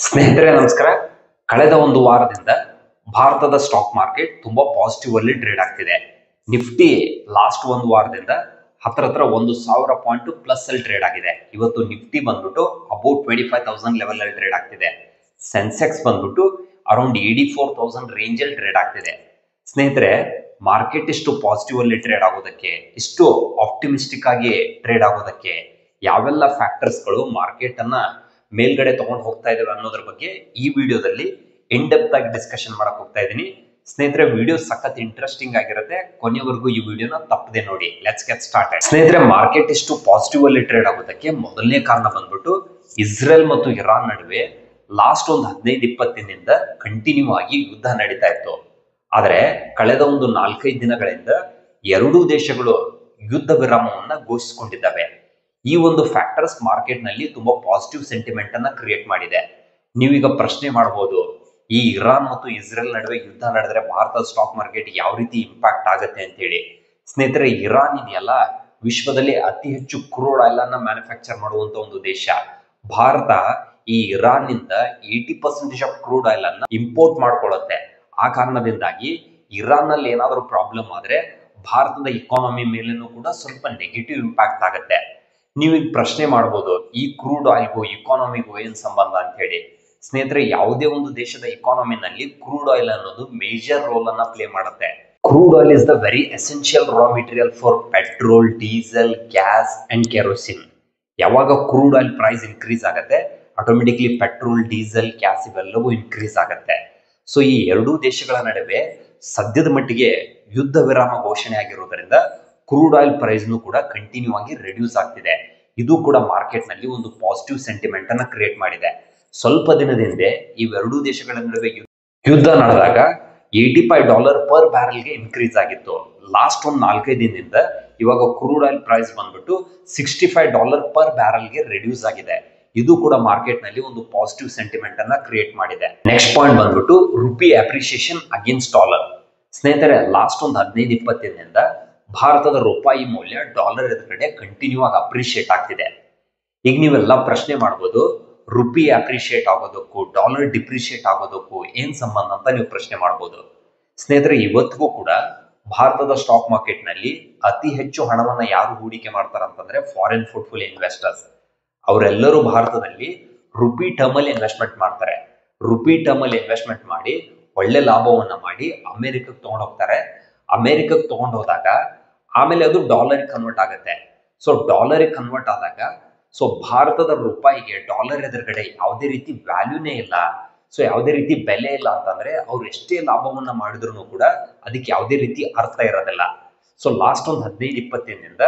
ಸ್ನೇಹಿತರೆ ನಮಸ್ಕಾರ. ಕಳೆದ ಒಂದು ವಾರದಿಂದ ಭಾರತದ ಸ್ಟಾಕ್ ಮಾರ್ಕೆಟ್ ತುಂಬಾ ಪಾಸಿಟಿವ್ ಅಲ್ಲಿ ಟ್ರೇಡ್ ಆಗ್ತಿದೆ. ನಿಫ್ಟಿ ಲಾಸ್ಟ್ ಒಂದು ವಾರದಿಂದ ಹತ್ರ 1,000 ಪಾಯಿಂಟ್ ಪ್ಲಸ್ ಅಲ್ಲಿ ಟ್ರೇಡ್ ಆಗಿದೆ. ಇವತ್ತು ನಿಫ್ಟಿ ಬಂದ್ಬಿಟ್ಟು ಅಬೌಟ್ 25,000 ಲೆವೆಲ್ ಅಲ್ಲಿ ಟ್ರೇಡ್ ಆಗ್ತಿದೆ. ಸೆನ್ಸೆಕ್ಸ್ ಬಂದ್ಬಿಟ್ಟು ಅರೌಂಡ್ 84,000 ರೇಂಜ್ ಅಲ್ಲಿ ಟ್ರೇಡ್ ಆಗ್ತಿದೆ. ಸ್ನೇಹಿತರೆ, ಮಾರ್ಕೆಟ್ ಇಷ್ಟು ಪಾಸಿಟಿವ್ ಅಲ್ಲಿ ಟ್ರೇಡ್ ಆಗೋದಕ್ಕೆ, ಇಷ್ಟು ಆಪ್ಟಿಮಿಸ್ಟಿಕ್ ಆಗಿ ಟ್ರೇಡ್ ಆಗೋದಕ್ಕೆ ಯಾವೆಲ್ಲ ಫ್ಯಾಕ್ಟರ್ಸ್ಗಳು ಮಾರ್ಕೆಟ್ ಅನ್ನ ಮೇಲ್ಗಡೆ ತಗೊಂಡು ಹೋಗ್ತಾ ಇದಾವೆ ಅನ್ನೋದ್ರ ಬಗ್ಗೆ ಈ ವಿಡಿಯೋದಲ್ಲಿ ಇನ್ ಡೆಪ್ತ್ ಆಗಿ ಡಿಸ್ಕಷನ್ ಮಾಡಕ್ ಹೋಗ್ತಾ ಇದ್ದೀನಿ. ಸ್ನೇಹಿತರೆ, ವಿಡಿಯೋ ಸಖತ್ ಇಂಟ್ರೆಸ್ಟಿಂಗ್ ಆಗಿರುತ್ತೆ. ಕೊನೆವರೆಗೂ ಈ ವಿಡಿಯೋನ ತಪ್ಪದೆ ನೋಡಿ. Let's get started. ಸ್ನೇಹಿತರೆ, ಮಾರ್ಕೆಟ್ ಇಷ್ಟು ಪಾಸಿಟಿವ್ ಅಲ್ಲಿ ಟ್ರೇಡ್ ಆಗೋದಕ್ಕೆ ಮೊದಲನೇ ಕಾರಣ ಬಂದ್ಬಿಟ್ಟು ಇಸ್ರೇಲ್ ಮತ್ತು ಇರಾನ್ ನಡುವೆ ಲಾಸ್ಟ್ ಒಂದು 15-20 ದಿನದಿಂದ ಕಂಟಿನ್ಯೂ ಆಗಿ ಯುದ್ಧ ನಡೀತಾ ಇತ್ತು. ಆದ್ರೆ ಕಳೆದ ಒಂದು 4-5 ದಿನಗಳಿಂದ ಎರಡೂ ದೇಶಗಳು ಯುದ್ಧ ವಿರಾಮವನ್ನ ಘೋಷಿಸಿಕೊಂಡಿದ್ದಾವೆ. ಈ ಒಂದು ಫ್ಯಾಕ್ಟರ್ಸ್ ಮಾರ್ಕೆಟ್ ನಲ್ಲಿ ತುಂಬಾ ಪಾಸಿಟಿವ್ ಸೆಂಟಿಮೆಂಟ್ ಅನ್ನ ಕ್ರಿಯೇಟ್ ಮಾಡಿದೆ. ನೀವೀಗ ಪ್ರಶ್ನೆ ಮಾಡಬಹುದು, ಈ ಇರಾನ್ ಮತ್ತು ಇಸ್ರೇಲ್ ನಡುವೆ ಯುದ್ಧ ನಡೆದ್ರೆ ಭಾರತದ ಸ್ಟಾಕ್ ಮಾರ್ಕೆಟ್ ಯಾವ ರೀತಿ ಇಂಪ್ಯಾಕ್ಟ್ ಆಗುತ್ತೆ ಅಂತ ಹೇಳಿ. ಸ್ನೇಹಿತರೆ, ಇರಾನ್ ಇದೆಯಲ್ಲ, ವಿಶ್ವದಲ್ಲಿ ಅತಿ ಹೆಚ್ಚು ಕ್ರೂಡ್ ಆಯಿಲ್ ಅನ್ನ ಮ್ಯಾನುಫ್ಯಾಕ್ಚರ್ ಮಾಡುವಂತ ಒಂದು ದೇಶ. ಭಾರತ ಈ ಇರಾನ್ ನಿಂದ 80% ಆಫ್ ಕ್ರೂಡ್ ಆಯಿಲ್ ಅನ್ನ ಇಂಪೋರ್ಟ್ ಮಾಡ್ಕೊಳ್ಳುತ್ತೆ. ಆ ಕಾರಣದಿಂದಾಗಿ ಇರಾನ್ ನಲ್ಲಿ ಏನಾದರೂ ಪ್ರಾಬ್ಲಮ್ ಆದ್ರೆ ಭಾರತದ ಇಕಾನಮಿ ಮೇಲೇನೂ ಕೂಡ ಸ್ವಲ್ಪ ನೆಗೆಟಿವ್ ಇಂಪ್ಯಾಕ್ಟ್ ಆಗುತ್ತೆ. ನೀವೀಗ ಪ್ರಶ್ನೆ ಮಾಡಬಹುದು, ಈ ಕ್ರೂಡ್ ಆಯಿಲ್ಗೂ ಇಕಾನಮಿಗೂ ಏನ್ ಸಂಬಂಧ ಅಂತ ಹೇಳಿ. ಸ್ನೇಹಿತರೆ, ಯಾವುದೇ ಒಂದು ದೇಶದ ಇಕಾನಮಿನಲ್ಲಿ ಕ್ರೂಡ್ ಆಯಿಲ್ ಅನ್ನೋದು ಮೇಜರ್ ರೋಲ್ ಅನ್ನ ಪ್ಲೇ ಮಾಡುತ್ತೆ. Crude oil is the very essential raw material for petrol, diesel, gas and kerosene. ಯಾವಾಗ ಕ್ರೂಡ್ ಆಯಿಲ್ ಪ್ರೈಸ್ ಇನ್ಕ್ರೀಸ್ ಆಗುತ್ತೆ, ಆಟೋಮೆಟಿಕ್ಲಿ ಪೆಟ್ರೋಲ್, ಡೀಸೆಲ್, ಗ್ಯಾಸ್ ಇವೆಲ್ಲವೂ ಇನ್ಕ್ರೀಸ್ ಆಗುತ್ತೆ. ಸೊ ಈ ಎರಡೂ ದೇಶಗಳ ನಡುವೆ ಸದ್ಯದ ಮಟ್ಟಿಗೆ ಯುದ್ಧ ವಿರಾಮ ಘೋಷಣೆ ಆಗಿರೋದ್ರಿಂದ ಕ್ರೂಡ್ ಆಯಿಲ್ ಪ್ರೈಸ್ನು ಕೂಡ ಕಂಟಿನ್ಯೂ ಆಗಿ ರೆಡ್ಯೂಸ್ ಆಗ್ತಿದೆ. ಇದು ಕೂಡ ಮಾರ್ಕೆಟ್ ನಲ್ಲಿ ಒಂದು ಪಾಸಿಟಿವ್ ಸೆಂಟಿಮೆಂಟ್ ಅನ್ನ ಕ್ರಿಯೇಟ್ ಮಾಡಿದೆ. ಸ್ವಲ್ಪ ದಿನದಿಂದ ಇವೆರಡೂ ದೇಶಗಳ ನಡುವೆ ಯುದ್ಧ ನಡೆದಾಗ $85 ಪರ್ ಬ್ಯಾರಲ್ಗೆ ಇನ್ಕ್ರೀಸ್ ಆಗಿತ್ತು. ಲಾಸ್ಟ್ ಒಂದು 4-5 ದಿನದಿಂದ ಇವಾಗ ಕ್ರೂಡ್ ಆಯಿಲ್ ಪ್ರೈಸ್ ಬಂದ್ಬಿಟ್ಟು $65 ಪರ್ ಬ್ಯಾರಲ್ಗೆ ರೆಡ್ಯೂಸ್ ಆಗಿದೆ. ಇದು ಕೂಡ ಮಾರ್ಕೆಟ್ ನಲ್ಲಿ ಒಂದು ಪಾಸಿಟಿವ್ ಸೆಂಟಿಮೆಂಟ್ ಅನ್ನ ಕ್ರಿಯೇಟ್ ಮಾಡಿದೆ. ನೆಕ್ಸ್ಟ್ ಪಾಯಿಂಟ್ ಬಂದ್ಬಿಟ್ಟು ರುಪಿ ಅಪ್ರಿಸಿಯೇಷನ್ ಅಗೇನ್ಸ್ಟ್ ಡಾಲರ್. ಸ್ನೇಹಿತರೆ, ಲಾಸ್ಟ್ ಒಂದು 15-20 ದಿನದಿಂದ ಭಾರತದ ರೂಪಾಯಿ ಮೌಲ್ಯ ಡಾಲರ್ ಎದುರುಗಡೆ ಕಂಟಿನ್ಯೂ ಆಗಿ ಅಪ್ರಿಶಿಯೇಟ್ ಆಗ್ತಿದೆ. ಈಗ ನೀವೆಲ್ಲ ಪ್ರಶ್ನೆ ಮಾಡಬಹುದು, ರುಪಿ ಅಪ್ರಿಶಿಯೇಟ್ ಆಗೋದಕ್ಕೂ ಡಾಲರ್ ಡಿಪ್ರಿಶಿಯೇಟ್ ಆಗೋದಕ್ಕೂ ಏನ್ ಸಂಬಂಧ ಅಂತ ನೀವು ಪ್ರಶ್ನೆ ಮಾಡಬಹುದು. ಸ್ನೇಹಿತರೆ, ಇವತ್ತಿಗೂ ಕೂಡ ಭಾರತದ ಸ್ಟಾಕ್ ಮಾರ್ಕೆಟ್ ನಲ್ಲಿ ಅತಿ ಹೆಚ್ಚು ಹಣವನ್ನ ಯಾರು ಹೂಡಿಕೆ ಮಾಡ್ತಾರೆ ಅಂತಂದ್ರೆ ಫಾರಿನ್ ಪೋರ್ಟ್ಫೋಲಿಯೋ ಇನ್ವೆಸ್ಟರ್ಸ್. ಅವರೆಲ್ಲರೂ ಭಾರತದಲ್ಲಿ ರುಪಿ ಟರ್ಮ್ ಅಲ್ಲಿ ಇನ್ವೆಸ್ಟ್ಮೆಂಟ್ ಮಾಡ್ತಾರೆ. ರುಪಿ ಟರ್ಮ್ ಅಲ್ಲಿ ಇನ್ವೆಸ್ಟ್ಮೆಂಟ್ ಮಾಡಿ ಒಳ್ಳೆ ಲಾಭವನ್ನ ಮಾಡಿ ಅಮೆರಿಕಕ್ಕೆ ತಗೊಂಡು ಹೋಗ್ತಾರೆ. ಅಮೆರಿಕಕ್ಕೆ ತಗೊಂಡು ಹೋದಾಗ ಆಮೇಲೆ ಅದು ಡಾಲರ್ ಕನ್ವರ್ಟ್ ಆಗುತ್ತೆ. ಸೊ ಡಾಲರ್ ಕನ್ವರ್ಟ್ ಆದಾಗ ಭಾರತದ ರೂಪಾಯಿಗೆ ಡಾಲರ್ ಎದುರುಗಡೆ ಯಾವುದೇ ರೀತಿ ವ್ಯಾಲ್ಯೂನೇ ಇಲ್ಲ, ಸೊ ಯಾವುದೇ ರೀತಿ ಬೆಲೆ ಇಲ್ಲ ಅಂತಂದ್ರೆ ಅವ್ರು ಎಷ್ಟೇ ಲಾಭವನ್ನ ಮಾಡಿದ್ರು ಕೂಡ ಅದಕ್ಕೆ ಯಾವುದೇ ರೀತಿ ಅರ್ಥ ಇರೋದಿಲ್ಲ. ಸೊ ಲಾಸ್ಟ್ ಒಂದು 15-20 ದಿನದಿಂದ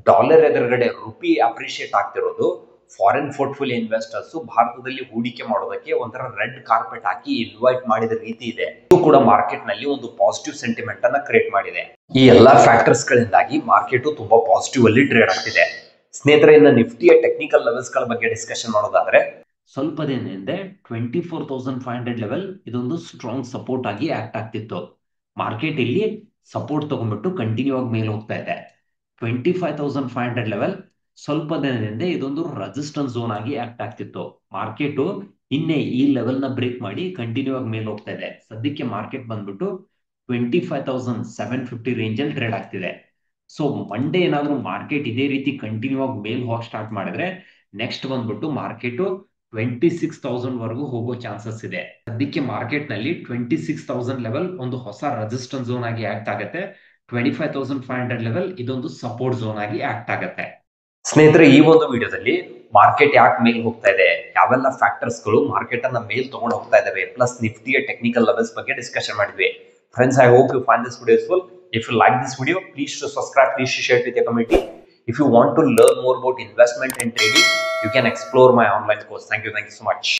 ಡಾಲರ್ ಎದುರುಗಡೆ ರುಪಿ ಅಪ್ರಿಶಿಯೇಟ್ ಆಗ್ತಿರೋದು ಫಾರಿನ್ ಪೋರ್ಟ್ಫೋಲಿಯೋ ಇನ್ವೆಸ್ಟರ್ಸ್ ಭಾರತದಲ್ಲಿ ಹೂಡಿಕೆ ಮಾಡೋದಕ್ಕೆ ಒಂಥರ ರೆಡ್ ಕಾರ್ಪೆಟ್ ಹಾಕಿ ಇನ್ವೈಟ್ ಮಾಡಿದ ರೀತಿ ಇದೆ. ಇದು ಕೂಡ ಮಾರ್ಕೆಟ್ ನಲ್ಲಿ ಒಂದು ಪಾಸಿಟಿವ್ ಸೆಂಟಿಮೆಂಟ್ ಅನ್ನ ಕ್ರಿಯೇಟ್ ಮಾಡಿದೆ. ಈ ಎಲ್ಲಾ ಫ್ಯಾಕ್ಟರ್ಸ್ ಗಳಿಂದಾಗಿ ಮಾರ್ಕೆಟ್ ತುಂಬಾ ಪಾಸಿಟಿವ್ ಅಲ್ಲಿ ಟ್ರೇಡ್ ಆಗ್ತಿದೆ. ಸ್ನೇಹಿತರೆ, ಇನ್ನು ನಿಫ್ಟಿಯ ಟೆಕ್ನಿಕಲ್ ಲೆವೆಲ್ಸ್ ಗಳ ಬಗ್ಗೆ ಡಿಸ್ಕಷನ್ ಮಾಡೋದಾದ್ರೆ, ಸ್ವಲ್ಪ ದಿನದಿಂದ 24,500 ಲೆವೆಲ್ ಇದೊಂದು ಸ್ಟ್ರಾಂಗ್ ಸಪೋರ್ಟ್ ಆಗಿ ಆಕ್ಟ್ ಆಗ್ತಿತ್ತು. ಮಾರ್ಕೆಟ್ ಇಲ್ಲಿ ಸಪೋರ್ಟ್ ತಗೊಂಡ್ಬಿಟ್ಟು ಕಂಟಿನ್ಯೂ ಆಗಿ ಮೇಲೆ ಹೋಗ್ತಾ ಇದೆ. 25,500 ಲೆವೆಲ್ ಸ್ವಲ್ಪ ದಿನದಿಂದ ಇದೊಂದು ರೆಸಿಸ್ಟೆನ್ಸ್ ಝೋನ್ ಆಗಿ ಆಕ್ಟ್ ಆಗ್ತಿತ್ತು. ಮಾರ್ಕೆಟ್ ಇನ್ನೇ ಈ ಲೆವೆಲ್ ನ ಬ್ರೇಕ್ ಮಾಡಿ ಕಂಟಿನ್ಯೂ ಆಗಿ ಮೇಲೆ ಹೋಗ್ತಾ ಇದೆ. ಸದ್ಯಕ್ಕೆ ಮಾರ್ಕೆಟ್ ಬಂದ್ಬಿಟ್ಟು 25,750 ರೇಂಜ್ ಅಲ್ಲಿ ಟ್ರೇಡ್ ಆಗ್ತಿದೆ. ಸೊ ಮಂಡೇ ಏನಾದ್ರು ಮಾರ್ಕೆಟ್ ಇದೇ ರೀತಿ ಕಂಟಿನ್ಯೂ ಆಗಿ ಮೇಲ್ ಹೋಗಿ ಸ್ಟಾರ್ಟ್ ಮಾಡಿದ್ರೆ ನೆಕ್ಸ್ಟ್ ಬಂದ್ಬಿಟ್ಟು ಮಾರ್ಕೆಟ್ 26,000 ವರೆಗೂ ಹೋಗೋ ಚಾನ್ಸಸ್ ಇದೆ. ಸದ್ಯಕ್ಕೆ ಮಾರ್ಕೆಟ್ ನಲ್ಲಿ 26,000 ಲೆವೆಲ್ ಒಂದು ಹೊಸ ರೆಸಿಸ್ಟೆನ್ಸ್ ಝೋನ್ ಆಗಿ ಆಕ್ಟ್ ಆಗುತ್ತೆ. 25,500 ಲೆವೆಲ್ ಇದೊಂದು ಸಪೋರ್ಟ್ ಝೋನ್ ಆಗಿ ಆಕ್ಟ್ ಆಗುತ್ತೆ. ಸ್ನೇಹಿತರೆ, ಈ ಒಂದು ವಿಡಿಯೋದಲ್ಲಿ ಮಾರ್ಕೆಟ್ ಯಾಕೆ ಮೇಲ್ ಹೋಗ್ತಾ ಇದೆ, ಯಾವೆಲ್ಲ ಫ್ಯಾಕ್ಟರ್ಸ್ ಗಳು ಮಾರ್ಕೆಟ್ ಅನ್ನ ಮೇಲ್ ತಗೊಂಡು ಹೋಗ್ತಾ ಇದಾವೆ, ಪ್ಲಸ್ ನಿಫ್ಟಿಯ ಟೆಕ್ನಿಕಲ್ ಲೆವೆಲ್ಸ್ ಬಗ್ಗೆ ಡಿಸ್ಕಷನ್ ಮಾಡಿದ್ವಿ. Friends, I hope you find this video useful. If you like this video, please to subscribe, please to share it with your community. If you want to learn more about investment and trading, you can explore my online course. Thank you so much.